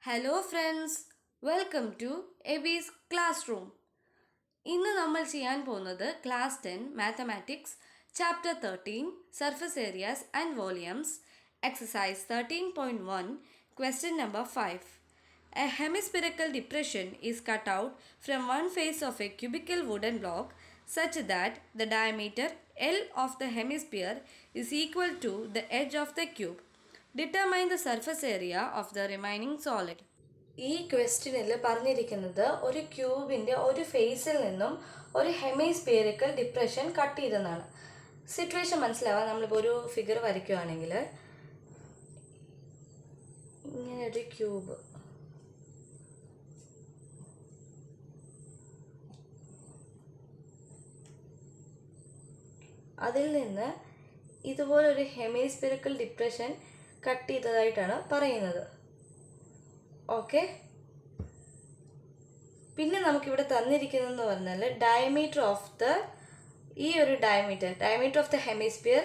Hello friends, welcome to Abby's Classroom. ഇന്ന് നമ്മൾ ചെയ്യാൻ പോകുന്നത് class 10 mathematics chapter 13 surface areas and volumes exercise 13.1 question number 5. A hemispherical depression is cut out from one face of a cubical wooden block such that the diameter L of the hemisphere is equal to the edge of the cube. Determine the surface area of the remaining solid. ഈ ക്വസ്റ്റ്യനിൽ പറഞ്ഞിരിക്കുന്നത് ഒരു ക്യൂബിൻ്റെ ഒരു ഫേസിൽ നിന്നും ഒരു ഹെമിസ്ഫിയറിക്കൽ depression cut ചെയ്തെന്നാണ്. Situation മനസ്സിലാവാൻ നമ്മളിപ്പോൾ ഒരു ഫിഗർ വരയ്ക്കുകയാണെങ്കിൽ ഇങ്ങനെ ഒരു ക്യൂബ്, അതിൽ നിന്ന് ഇതുപോലൊരു ഹെമിസ്ഫിയറിക്കൽ ഡിപ്രഷൻ കട്ട് ചെയ്തതായിട്ടാണ് പറയുന്നത്. ഓക്കെ, പിന്നെ നമുക്കിവിടെ തന്നിരിക്കുന്നതെന്ന് പറഞ്ഞാൽ diameter of the diameter of the hemisphere,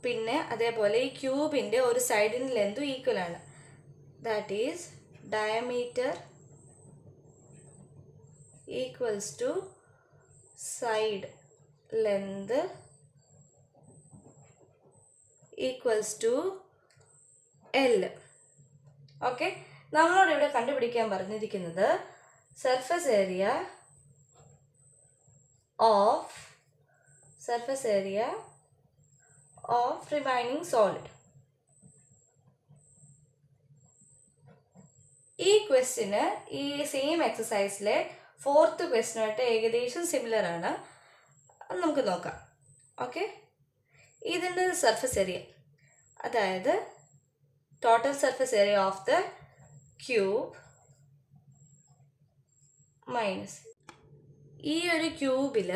പിന്നെ അതേപോലെ ഈ ക്യൂബിൻ്റെ ഒരു സൈഡിന് ലെന്തും ഈക്വൽ ആണ്. That is diameter equals to side length equals to L. Okay, നമ്മളോട് ഇവിടെ കണ്ടുപിടിക്കാൻ പറഞ്ഞിരിക്കുന്നത് surface area of remaining solid. ഈ ക്വസ്റ്റ്യന് ഈ സെയിം എക്സസൈസിലെ 4th ക്വസ്റ്റ്യനായിട്ട് ഏകദേശം സിമിലർ ആണ്. നമുക്ക് നോക്കാം. ഓക്കെ, ഇതിൻ്റെ സർഫസ് ഏരിയ, അതായത് total surface area of the cube minus ഈ ഒരു ക്യൂബിൽ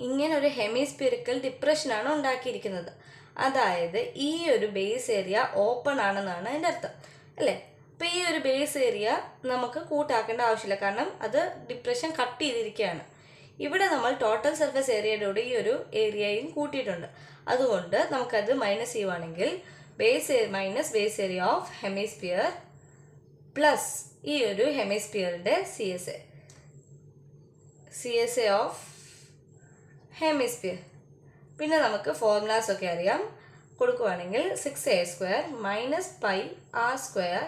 ഇങ്ങനെ ഒരു ഹെമിസ്ഫിയറിക്കൽ ഡിപ്രഷനാണ് ഉണ്ടാക്കിയിരിക്കുന്നത്. അതായത് ഈ ഒരു ബേസ് ഏരിയ ഓപ്പൺ ആണെന്നാണ് അതിൻ്റെ അർത്ഥം, അല്ലേ? അപ്പോൾ ഈ ഒരു ബേസ് ഏരിയ നമുക്ക് കൂട്ടാക്കേണ്ട ആവശ്യമില്ല, കാരണം അത് ഡിപ്രഷൻ കട്ട് ചെയ്തിരിക്കുകയാണ്. ഇവിടെ നമ്മൾ ടോട്ടൽ സർഫസ് ഏരിയയുടെ കൂടെ ഈ ഒരു ഏരിയയും കൂട്ടിയിട്ടുണ്ട്. അതുകൊണ്ട് നമുക്കത് മൈനസ് ചെയ്യുവാണെങ്കിൽ minus base area of hemisphere plus ഈ ഒരു ഹെമിസ്ഫിയറിൻ്റെ C S A of hemisphere. പിന്നെ നമുക്ക് ഫോർമുലാസ് ഒക്കെ അറിയാം. കൊടുക്കുവാണെങ്കിൽ 6a² minus pi r square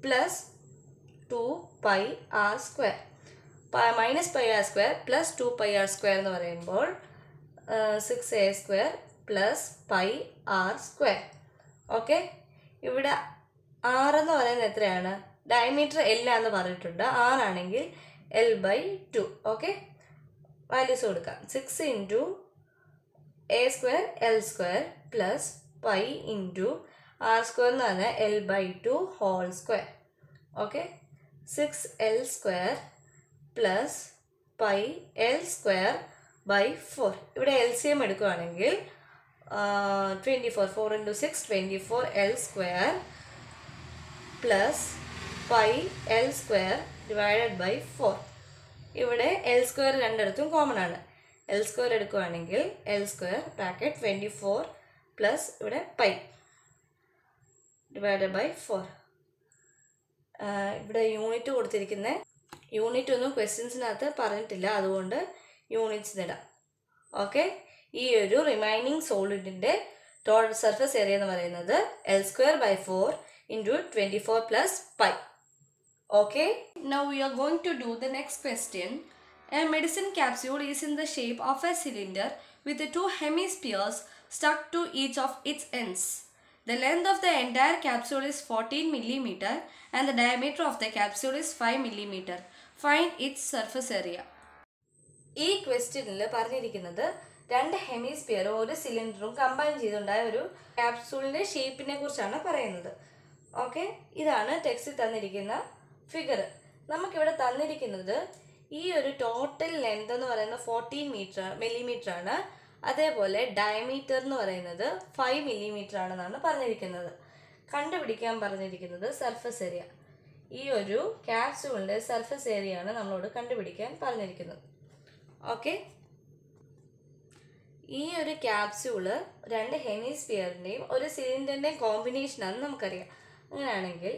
plus 2πr². Minus pi r square plus 2πr² എന്ന് പറയുമ്പോൾ 6a² plus pi r square. Okay, ഇവിടെ ആർ എന്ന് പറയുന്നത് എത്രയാണ്? ഡയമീറ്റർ എൽ എന്ന് പറഞ്ഞിട്ടുണ്ട്. ആറാണെങ്കിൽ L/2. ഓക്കെ, വാല്യൂസ് കൊടുക്കാം. 6 into a² L² plus pi into r² എന്ന് പറഞ്ഞാൽ L/2 whole square. Okay, 6L² plus pi L²/4. ഇവിടെ LCM എടുക്കുകയാണെങ്കിൽ 24, 4 into 6 24 L² plus pi L² divided by 4. ഇവിടെ L² രണ്ടിടത്തും കോമൺ ആണ്. L² എടുക്കുകയാണെങ്കിൽ L² ബ്രാക്കറ്റ് 24 പ്ലസ് ഇവിടെ പൈ ഡിവൈഡഡ് ബൈ 4. ഇവിടെ യൂണിറ്റ് കൊടുത്തിരിക്കുന്ന യൂണിറ്റ് ഒന്നും ക്വസ്റ്റ്യൻസിനകത്ത് പറഞ്ഞിട്ടില്ല, അതുകൊണ്ട് യൂണിറ്റ്സ് ഇടാം. ഓക്കെ, ഈ ഒരു റിമൈനിങ് സോളിഡിൻ്റെ ടോട്ടൽ സർഫസ് ഏരിയ എന്ന് പറയുന്നത് L²/4 into 24 plus pi. Okay, now we are going to do the next question. A medicine capsule is in the shape of a cylinder with the two hemispheres stuck to each of its ends. The length of the entire capsule is 14 mm and the diameter of the capsule is 5 mm. Find its surface area. ഈ ക്വസ്റ്റ്യനിൽ പറഞ്ഞിരിക്കുന്നത് രണ്ട് ഹെമിസ്ഫിയറും ഒരു സിലിണ്ടറും combine ചെയ്തുണ്ടായ ഒരു ക്യാപ്സൂളിൻ്റെ ഷേപ്പിനെ കുറിച്ചാണ് പറയുന്നത്. Okay, ഇതാണ് ടെക്സ്റ്റിൽ തന്നിരിക്കുന്ന ഫിഗർ. നമുക്കിവിടെ തന്നിരിക്കുന്നത് ഈ ഒരു ടോട്ടൽ ലെങ്ത് എന്ന് പറയുന്നത് 14 മില്ലിമീറ്റർ ആണ്. അതേപോലെ ഡയമീറ്റർ എന്ന് പറയുന്നത് 5 മില്ലിമീറ്റർ ആണെന്നാണ് പറഞ്ഞിരിക്കുന്നത്. കണ്ടുപിടിക്കാൻ പറഞ്ഞിരിക്കുന്നത് സർഫസ് ഏരിയ. ഈ ഒരു ക്യാപ്സൂളിൻ്റെ സർഫസ് ഏരിയ ആണ് നമ്മളോട് കണ്ടുപിടിക്കാൻ പറഞ്ഞിരിക്കുന്നത്. ഓക്കെ, ഈ ഒരു ക്യാപ്സ്യൂള് രണ്ട് ഹെമിസ്ഫിയറിൻ്റെയും ഒരു സിലിണ്ടറിൻ്റെയും കോമ്പിനേഷനാണെന്ന് നമുക്കറിയാം. അങ്ങനെയാണെങ്കിൽ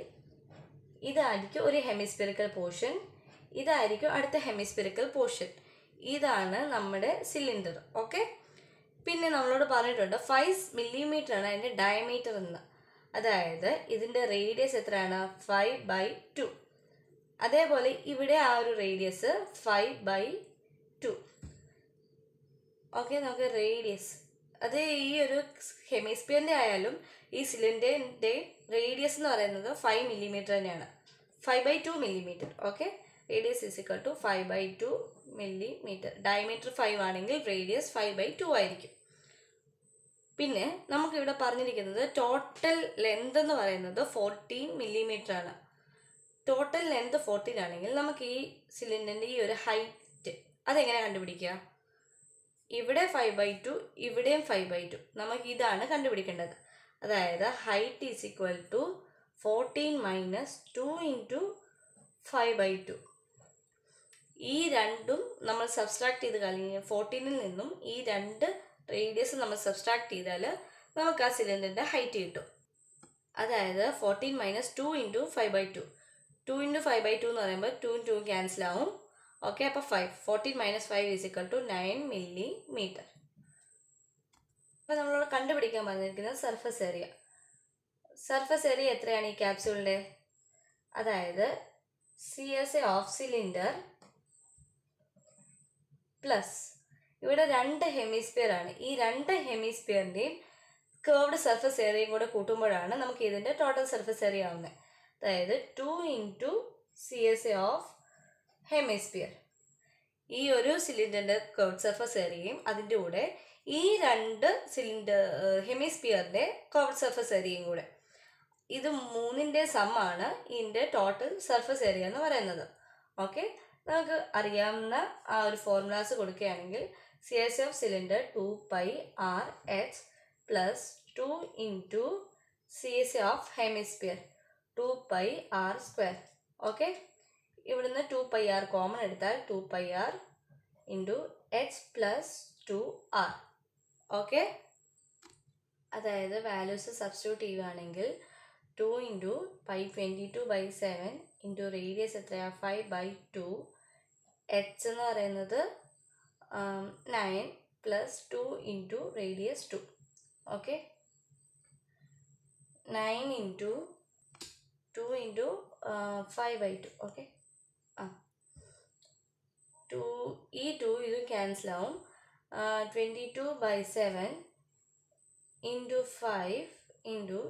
ഇതായിരിക്കും ഒരു ഹെമിസ്ഫിറിക്കൽ പോർഷൻ, ഇതായിരിക്കും അടുത്ത ഹെമിസ്ഫിറിക്കൽ പോർഷൻ. ഇതാണ് നമ്മുടെ സിലിണ്ടർ. ഓക്കെ, പിന്നെ നമ്മളോട് പറഞ്ഞിട്ടുണ്ട് 5 millimeter ആണ് അതിൻ്റെ ഡയമീറ്റർ എന്ന്. അതായത് ഇതിൻ്റെ റേഡിയസ് എത്രയാണ്? 5/2. അതേപോലെ ഇവിടെ ആ ഒരു റേഡിയസ് 5/2. ഓക്കെ, നമുക്ക് റേഡിയസ് അത് ഈ ഒരു ഹെമിസ്ഫിയറിൻ്റെ ആയാലും ഈ സിലിണ്ടറിൻ്റെ റേഡിയസ് എന്ന് പറയുന്നത് 5 millimeter തന്നെയാണ്. 5/2 millimeter. Okay, radius is equal to 5/2 millimeter. Diameter 5 ആണെങ്കിൽ റേഡിയസ് 5/2 ആയിരിക്കും. പിന്നെ നമുക്കിവിടെ പറഞ്ഞിരിക്കുന്നത് ടോട്ടൽ ലെന്ത് എന്ന് പറയുന്നത് 14 millimeter ആണ്. ടോട്ടൽ ലെന്ത് 14 ആണെങ്കിൽ നമുക്ക് ഈ സിലിണ്ടറിൻ്റെ ഈ ഒരു ഹൈറ്റ് അതെങ്ങനെ കണ്ടുപിടിക്കുക? ഇവിടെ 5/2, ഇവിടെയും 5/2. നമുക്ക് ഇതാണ് കണ്ടുപിടിക്കേണ്ടത്. അതായത് height is equal to 14 minus 2 into 5/2. ഈ രണ്ടും നമ്മൾ സബ്സ്ട്രാക്ട് ചെയ്ത് കഴിഞ്ഞ് 14ൽ നിന്നും ഈ രണ്ട് റേഡിയസ് നമ്മൾ സബ്സ്ട്രാക്ട് ചെയ്താൽ നമുക്ക് ആ സിലിണ്ടറിൻ്റെ ഹൈറ്റ് കിട്ടും. അതായത് 14 മൈനസ് 2 ഇൻറ്റു 5/2. 2 ഇൻറ്റു 5/2 എന്ന് പറയുമ്പോൾ 2 2 ക്യാൻസൽ ആവും. ഓക്കെ, അപ്പോൾ 5. 14 minus 5 is equal to 9 millimeter. അപ്പോൾ നമ്മളോട് കണ്ടുപിടിക്കാൻ പറഞ്ഞിരിക്കുന്നത് സർഫസ് ഏരിയ. സർഫസ് ഏരിയ എത്രയാണ് ഈ ക്യാപ്സ്യൂളിൻ്റെ? അതായത് CSA ഓഫ് സിലിണ്ടർ പ്ലസ് ഇവിടെ 2 ഹെമിസ്ഫിയർ ആണ്. ഈ 2 ഹെമിസ്ഫിയറിൻ്റെയും കേർവ്ഡ് സർഫസ് ഏരിയയും കൂടെ കൂട്ടുമ്പോഴാണ് നമുക്ക് ഇതിൻ്റെ ടോട്ടൽ സർഫസ് ഏരിയ ആവുന്നത്. അതായത് 2 ഇൻറ്റു CSA ഓഫ് ഹെമിസ്ഫിയർ. ഈ ഒരു സിലിണ്ടറിൻ്റെ കേർവ്ഡ് സർഫസ് ഏരിയയും അതിൻ്റെ കൂടെ ഈ 2 ഹെമിസ്ഫിയറിൻ്റെ കേർവ്ഡ് സർഫസ് ഏരിയയും കൂടെ, ഇത് മൂന്നിൻ്റെ സമ്മാണ് ഇതിൻ്റെ ടോട്ടൽ സർഫസ് ഏരിയ എന്ന് പറയുന്നത്. ഓക്കെ, നമുക്ക് അറിയാവുന്ന ആ ഒരു ഫോർമുലാസ് കൊടുക്കുകയാണെങ്കിൽ CSA of cylinder 2πRh plus 2 into CSA of hemisphere 2πr². Okay, ഇവിടുന്ന് 2πr കോമൺ എടുത്താൽ 2πr into h plus 2r. Okay, അതായത് വാല്യൂസ് സബ്സ്റ്റിറ്റ്യൂട്ട് ചെയ്യുകയാണെങ്കിൽ 2 ഇൻറ്റു പൈ 22/7 ഇൻറ്റു റേഡിയസ് എത്രയാണ്? 5/2. h എന്ന് പറയുന്നത് 9 plus 2 into radius 2. Okay, 9 into 2 into 5/2. Okay, ഈ 2 ഇത് cancel ആവും. 22/7 ഇൻറ്റു 5 ഇൻറ്റു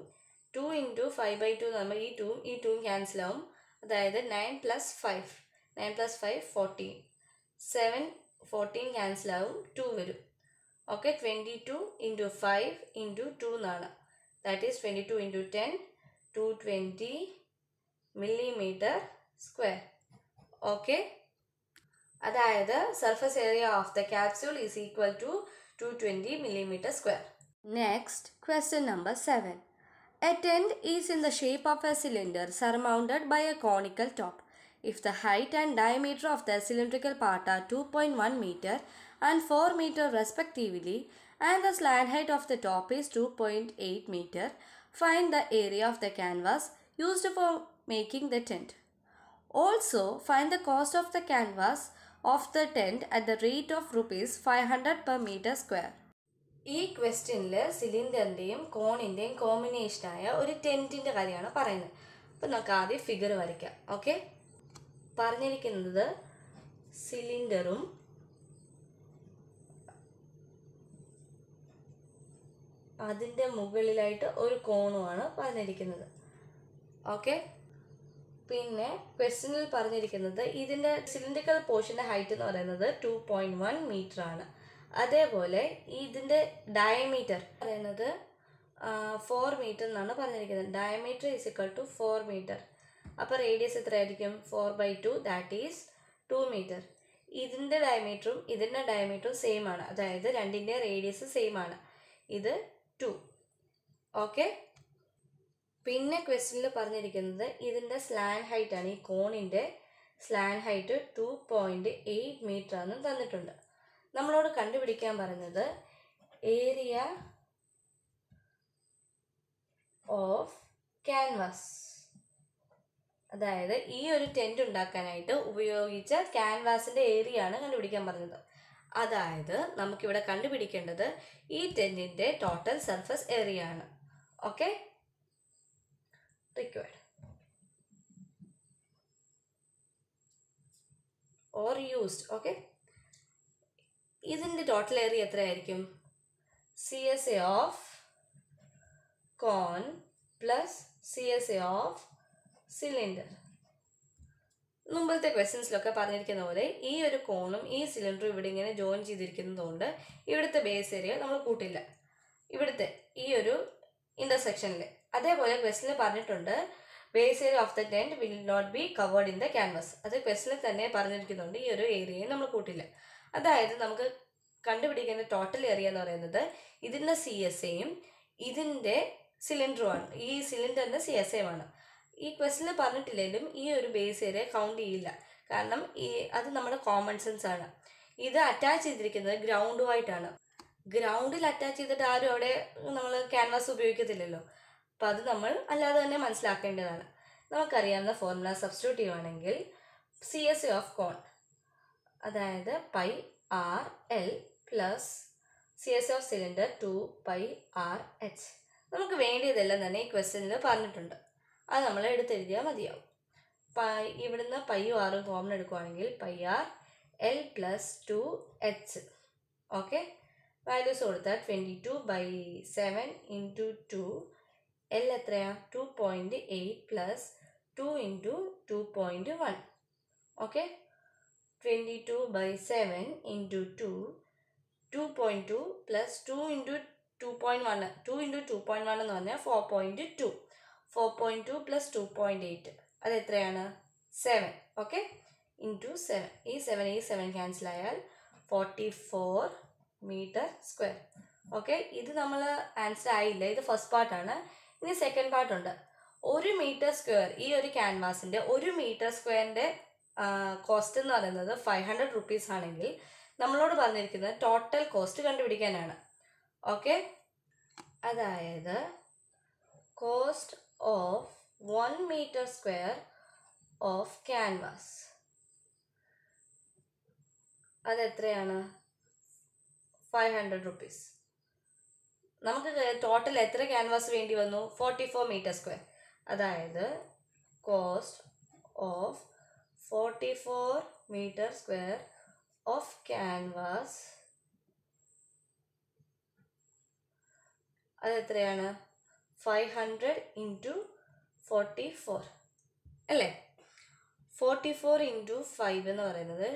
2 ഇൻറ്റു 5/2 എന്ന് പറയുമ്പോൾ ഈ 2 ക്യാൻസൽ ആവും. അതായത് 9 പ്ലസ് 5 14. 7 14 ക്യാൻസൽ ആവും, 2 വരും. ഓക്കെ, 22 ഇൻറ്റു 5 ഇൻറ്റു 2 എന്നാണ്. That is 22 into 10 220 millimeter square. Okay, അതായത് surface area of the capsule is equal to 220 millimeter square. Next, question number 7. A tent is in the shape of a cylinder surmounted by a conical top. If the height and diameter of the cylindrical part are 2.1 meter and 4 meter respectively, and the slant height of the top is 2.8 meter, find the area of the canvas used for making the tent. Also, find the cost of the canvas of the tent at the rate of rupees 500 per meter square. ഈ ക്വസ്റ്റ്യനിൽ സിലിണ്ടറിൻ്റെയും കോണിൻ്റെയും കോമ്പിനേഷനായ ഒരു ടെൻറ്റിൻ്റെ കാര്യമാണ് പറയുന്നത്. അപ്പോൾ നമുക്ക് ആദ്യം figure വരയ്ക്കാം. Okay, പറഞ്ഞിരിക്കുന്നത് സിലിണ്ടറും അതിൻ്റെ മുകളിലായിട്ട് ഒരു കോണുമാണ് പറഞ്ഞിരിക്കുന്നത്. ഓക്കെ, പിന്നെ ക്വസ്റ്റ്യനിൽ പറഞ്ഞിരിക്കുന്നത് ഇതിൻ്റെ സിലിണ്ടറിക്കൽ പോർഷൻ്റെ ഹൈറ്റ് എന്ന് പറയുന്നത് 2.1 meter ആണ്. അതേപോലെ ഇതിൻ്റെ ഡയമീറ്റർ പറയുന്നത് 4 meter എന്നാണ് പറഞ്ഞിരിക്കുന്നത്. Diameter is equal to 4 meter. അപ്പോൾ റേഡിയസ് എത്രയായിരിക്കും? 4/2, ദാറ്റ് ഈസ് 2 meter. ഇതിൻ്റെ ഡയമീറ്ററും ഇതിൻ്റെ ഡയമീറ്ററും സെയിം ആണ്. അതായത് രണ്ടിൻ്റെ റേഡിയസ് സെയിം ആണ്. ഇത് 2. ഓക്കെ, പിന്നെ ക്വസ്റ്റ്യനിൽ പറഞ്ഞിരിക്കുന്നത് ഇതിൻ്റെ സ്ലാൻഡ് ഹൈറ്റ് ആണ്. ഈ കോണിൻ്റെ സ്ലാൻഡ് ഹൈറ്റ് 2.8 meter ആണെന്ന് തന്നിട്ടുണ്ട്. നമ്മളോട് കണ്ടുപിടിക്കാൻ പറഞ്ഞത് ഏരിയ ഓഫ് ക്യാൻവാസ്, അതായത് ഈ ഒരു ടെൻറ്റ് ഉണ്ടാക്കാനായിട്ട് ഉപയോഗിച്ച ക്യാൻവാസിൻ്റെ ഏരിയ ആണ് കണ്ടുപിടിക്കാൻ പറഞ്ഞത്. അതായത് നമുക്കിവിടെ കണ്ടുപിടിക്കേണ്ടത് ഈ ടെൻറ്റിൻ്റെ ടോട്ടൽ സർഫസ് ഏരിയ ആണ്. Okay, required or used. Okay, ഇതിൻ്റെ ടോട്ടൽ ഏരിയ എത്രയായിരിക്കും? CSA of cone plus CSA of cylinder. മുമ്പത്തെ ക്വസ്റ്റ്യൻസിലൊക്കെ പറഞ്ഞിരിക്കുന്ന പോലെ ഈ ഒരു കോണും ഈ സിലിണ്ടറും ഇവിടെ ഇങ്ങനെ ജോയിൻ ചെയ്തിരിക്കുന്നതുകൊണ്ട് ഇവിടുത്തെ ബേസ് ഏരിയ നമ്മൾ കൂട്ടില്ല, ഇവിടുത്തെ ഈ ഒരു ഇൻ്റർസെക്ഷനിൽ. അതേപോലെ ക്വസ്റ്റ്യനിൽ പറഞ്ഞിട്ടുണ്ട് base area of the tent will not be covered in the canvas. അത് ക്വസ്റ്റ്യനിൽ തന്നെ പറഞ്ഞിരിക്കുന്നുണ്ട് ഈ ഒരു ഏരിയയും നമ്മൾ കൂട്ടില്ല. അതായത് നമുക്ക് കണ്ടുപിടിക്കേണ്ട ടോട്ടൽ ഏരിയ എന്ന് പറയുന്നത് ഇതിൻ്റെ CSAയും ഇതിൻ്റെ സിലിണ്ടറുമാണ്. ഈ സിലിണ്ടറിൻ്റെ CSA ആണ്. ഈ ക്വസ്റ്റ്യനിൽ പറഞ്ഞിട്ടില്ലെങ്കിലും ഈ ഒരു ബേസ് ഏരിയ കൗണ്ട് ചെയ്യില്ല, കാരണം അത് നമ്മുടെ കോമൺ സെൻസ് ആണ്. ഇത് അറ്റാച്ച് ചെയ്തിരിക്കുന്നത് ഗ്രൗണ്ടുമായിട്ടാണ്. ഗ്രൗണ്ടിൽ അറ്റാച്ച് ചെയ്തിട്ട് ആരും അവിടെ നമ്മൾ ക്യാൻവാസ് ഉപയോഗിക്കത്തില്ലല്ലോ. അപ്പോൾ അത് നമ്മൾ അല്ലാതെ തന്നെ മനസ്സിലാക്കേണ്ടതാണ്. നമുക്കറിയാവുന്ന ഫോർമുല സബ്സ്റ്റിറ്റ്യൂട്ട് ചെയ്യുവാണെങ്കിൽ CSA ഓഫ് കോൺ അതായത് πRL plus CSA of cylinder 2πRH. നമുക്ക് വേണ്ടിയതെല്ലാം തന്നെ ഈ ക്വസ്റ്റ്യനിൽ പറഞ്ഞിട്ടുണ്ട്. അത് നമ്മൾ എടുത്തെഴുതിയാൽ മതിയാവും. ഇവിടുന്ന് പൈയും ആറും കോമൺ എടുക്കുവാണെങ്കിൽ πRL plus 2H. Okay, values കൊടുത്താൽ 22/7 ഇൻറ്റു 2. L എത്രയാണ്? 2.8 plus 2 into 2.1. Okay, 22/7 into 2, 2.2 plus 2 into 2.1. 2 into 2.1 എന്ന് പറഞ്ഞാൽ 4.2. 4.2 പ്ലസ് 2.8 അത് എത്രയാണ്? 7. Okay, into 7. ഈ 7 ക്യാൻസൽ ആയാൽ 44 മീറ്റർ സ്ക്വയർ. ഓക്കെ, ഇത് നമ്മൾ ആൻസർ ആയില്ല, ഇത് ഫസ്റ്റ് പാർട്ടാണ്. ഇനി സെക്കൻഡ് പാർട്ടുണ്ട്. 1 മീറ്റർ സ്ക്വയർ, ഈ ഒരു ക്യാൻവാസിൻ്റെ 1 മീറ്റർ സ്ക്വയറിൻ്റെ കോസ്റ്റ് എന്ന് പറയുന്നത് 500 റുപ്പീസ് ആണെങ്കിൽ നമ്മളോട് പറഞ്ഞിരിക്കുന്നത് ടോട്ടൽ കോസ്റ്റ് കണ്ടുപിടിക്കാനാണ്. ഓക്കെ, അതായത് cost of 1 metre square of canvas അതെത്രയാണ്? 500 റുപ്പീസ്. നമുക്ക് ടോട്ടൽ എത്ര ക്യാൻവാസ് വേണ്ടി വന്നു? 44 മീറ്റർ സ്ക്വയർ. അതായത് cost of 44 metre square of canvas അതെത്രയാണ്? 500 ഇൻറ്റു 44 അല്ലേ? 44 ഇൻറ്റു 5 എന്ന് പറയുന്നത്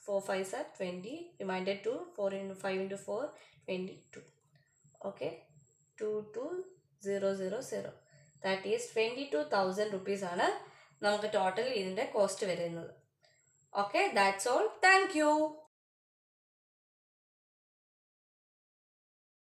4 5s are 20, remainder 2, 4 into 5 into 4, 22. Okay, 22000. That is 22,000 rupees ആണ് നമുക്ക് ടോട്ടൽ ഇതിൻ്റെ കോസ്റ്റ് വരുന്നത്. Okay, that's all. Thank you.